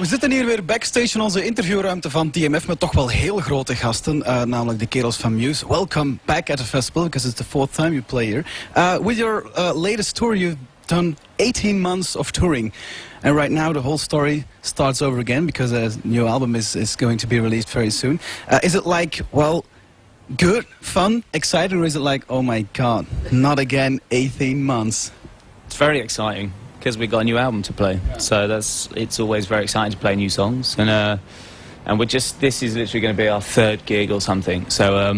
We zitten hier weer backstage in onze interviewruimte van TMF met toch wel heel grote gasten, namelijk de kerels van Muse. Welcome back at the festival, because it's the 4th time you play here. With your latest tour, you've done 18 months of touring. And right now the whole story starts over again, because a new album is going to be released very soon. Is it like, well, good, fun, exciting, or is it like, oh my god, not again 18 months? It's very exciting, because we got a new album to play, so it's always very exciting to play new songs, and this is literally going to be our 3rd gig or something. So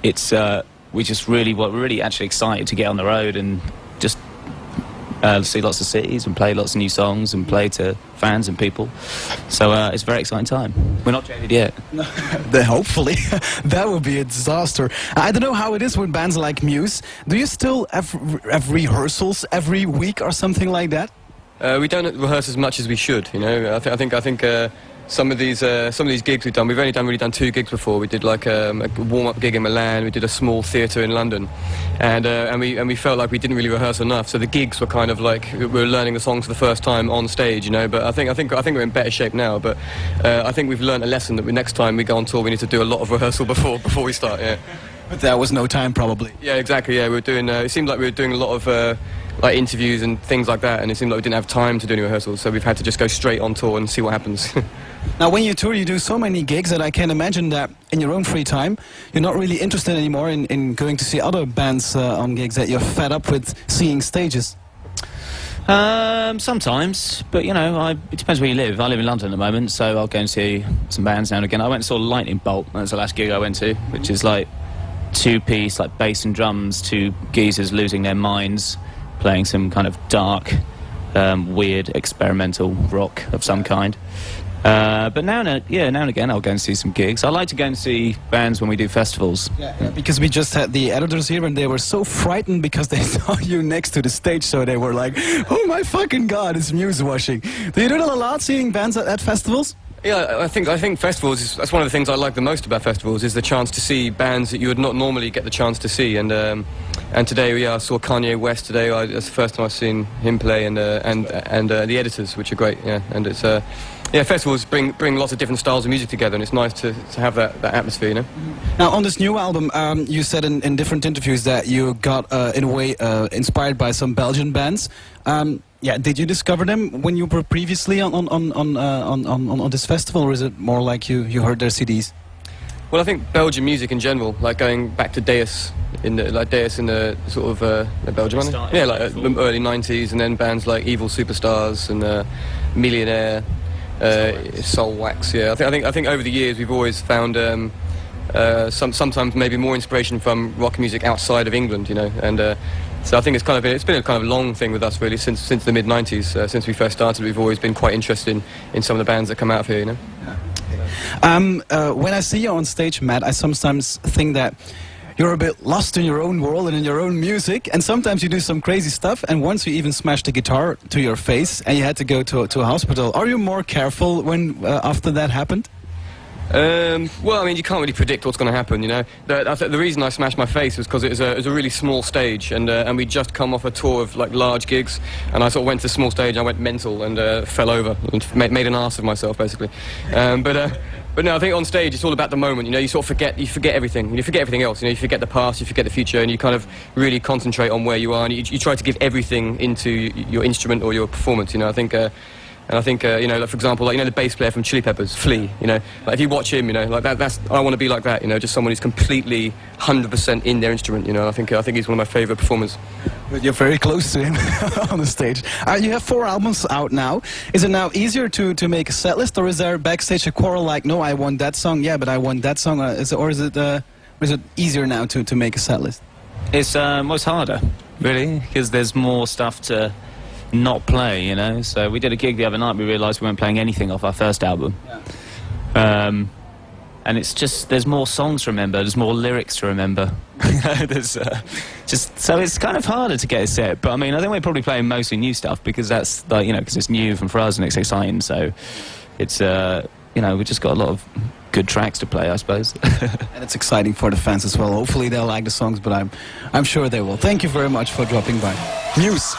we're really actually excited to get on the road and just see lots of cities and play lots of new songs and play to fans and people. So it's a very exciting time. We're not jaded yet. Hopefully. That would be a disaster. I don't know how it is with bands like Muse. Do you still have rehearsals every week or something like that? We don't rehearse as much as we should, you know. I think some of these gigs we've really done 2 gigs before. We did like a warm-up gig in Milan. We did a small theatre in London, and we felt like we didn't really rehearse enough. So the gigs were kind of like we were learning the songs for the first time on stage, you know. But I think we're in better shape now. But I think we've learned a lesson that next time we go on tour, we need to do a lot of rehearsal before we start. Yeah. But there was no time, probably. Yeah, exactly. Yeah, we were doing. It seemed like we were doing a lot of like interviews and things like that, and it seemed like we didn't have time to do any rehearsals. So we've had to just go straight on tour and see what happens. Now, when you tour, you do so many gigs that I can imagine that in your own free time, you're not really interested anymore in going to see other bands on gigs, that you're fed up with seeing stages. Sometimes, but you know, it depends where you live. I live in London at the moment, so I'll go and see some bands now and again. I went and saw Lightning Bolt. That's the last gig I went to, which is like 2-piece, like bass and drums, 2 geezers losing their minds, playing some kind of dark, weird experimental rock of some kind. But now and again I'll go and see some gigs. I like to go and see bands when we do festivals. Yeah, because we just had the editors here and they were so frightened because they saw you next to the stage, so they were like, oh my fucking god, it's Muse washing. Do you do that a lot, seeing bands at festivals? Yeah, I think festivals, that's one of the things I like the most about festivals, is the chance to see bands that you would not normally get the chance to see. And today, I saw Kanye West today. That's the first time I've seen him play, and the editors, which are great. Yeah, and it's festivals bring lots of different styles of music together, and it's nice to have that atmosphere, you know. Now, on this new album, you said in different interviews that you got in a way inspired by some Belgian bands. Yeah, did you discover them when you were previously on this festival, or is it more like you heard their CDs? Well, I think Belgian music in general, like going back to Deus in the sort of Belgium, yeah, like the early '90s, and then bands like Evil Superstars and Millionaire, Soul Wax. Yeah, I think over the years we've always found sometimes maybe more inspiration from rock music outside of England, you know, and. So I think it's been a kind of long thing with us really since the mid '90s. Since we first started, we've always been quite interested in some of the bands that come out of here, you know. When I see you on stage, Matt, I sometimes think that you're a bit lost in your own world and in your own music, and sometimes you do some crazy stuff, and once you even smashed the guitar to your face and you had to go to a hospital. Are you more careful when after that happened? Well, I mean, you can't really predict what's going to happen, you know. The reason I smashed my face was because it was a really small stage, and we'd just come off a tour of like large gigs, and I sort of went to the small stage, I went mental and fell over and made an ass of myself, basically. But no, I think on stage it's all about the moment, you know. You sort of forget everything, you forget everything else, you know. You forget the past, you forget the future, and you kind of really concentrate on where you are, and you try to give everything into your instrument or your performance, you know. I think, you know, like, for example, like, you know, the bass player from Chili Peppers, Flea, you know, like, if you watch him, you know, like I want to be like that, you know, just someone who's completely 100% in their instrument, you know. I think he's one of my favourite performers. But you're very close to him on the stage. You have 4 albums out now. Is it now easier to make a set list, or is there backstage a quarrel like, no, I want that song, yeah, but I want that song, is it easier now to make a set list? It's harder, really, because there's more stuff to not play, you know. So we did a gig the other night, we realised we weren't playing anything off our first album. Yeah. And it's just, there's more songs to remember, there's more lyrics to remember. There's so it's kind of harder to get a set, but I mean, I think we're probably playing mostly new stuff because that's like, you know, because it's new for us and it's exciting, so it's you know, we've just got a lot of good tracks to play, I suppose. And it's exciting for the fans as well. Hopefully they'll like the songs, but I'm sure they will. Thank you very much for dropping by. Muse.